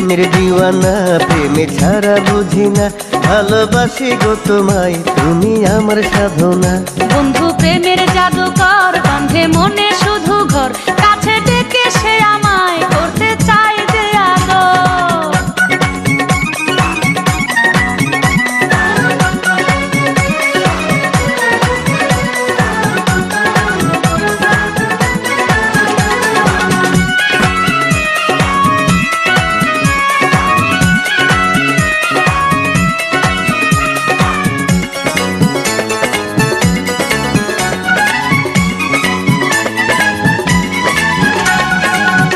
প্রেমের দিওয়ানা, প্রেমে ছাড়া বুঝি না, ভালোবাসি গো তোমায়, তুমি আমার সাধনা। বন্ধু প্রেমের জাদুকর, বাঁধে মনে শুধু ঘর, কাছে ডেকে সে আমায় করতে চায় যে আদর।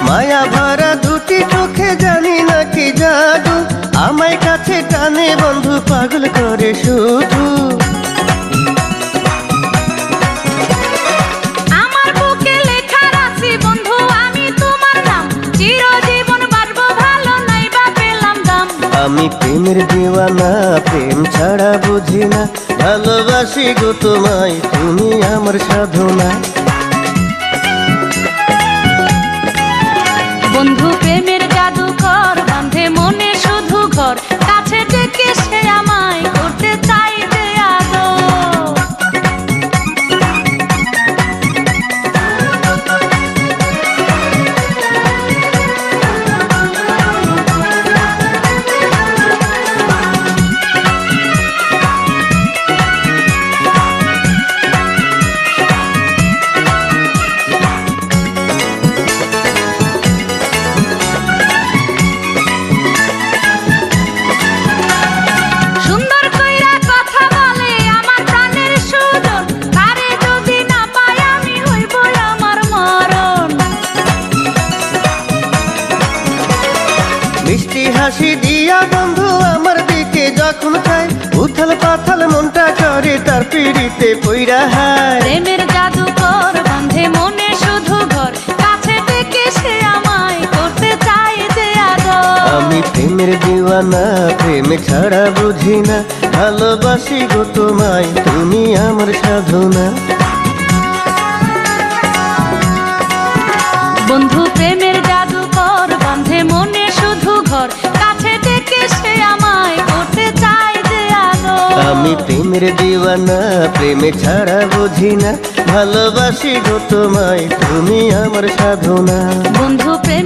মায়া ভরা দুটি চোখে জানি না কি জাদু, আমায় কাছে টানে বন্ধু, পাগল করে শুধু। আমার বুকে লেখা রাখছি বন্ধু আমি তোমার নাম, চিরজীবন বাঁচবো ভালো, নাই বা পেলাম দাম। আমি প্রেমের দিওয়ানা, প্রেম ছাড়া বুঝি না, ভালোবাসি গো তোমায়, তুমি আমার সাধনা। বন্ধু প্রেমের জাদুকর, বাঁধে মনে শুধু ঘর, কাছে ডেকে সে আমায় করতে চাই যে আদর। সুন্দর কইরা কথা বলে আমার প্রাণের সুজন, তারে যদি না পাই আমি হইব আমার মরণ। মিষ্টি হাসি দিয়া বন্ধু আমার দিকে যখন চায়, উথাল পাথাল মনটা করে তার পিড়িতে পইরা হায়। প্রেমের জাদুকর, বাঁধে মনে শুধু ঘর, কাছে ডেকে সে আমায় করতে চায় যে আদর। আমি প্রেমের দিওয়ানা, প্রেম ছাড়া বুঝি না, ভালোবাসি গো তোমায়, তুমি আমার সাধনা। বন্ধু প্রেমের জাদুকর, বাঁধে মনে শুধু ঘর, কাছে ডেকে সে আমায় করতে চায় যে আদর। আমি প্রেমের দিওয়ানা, প্রেমে ছাড়া বুঝি না, ভালোবাসি গো তোমায়, তুমি আমার সাধনা। বন্ধু প্রেম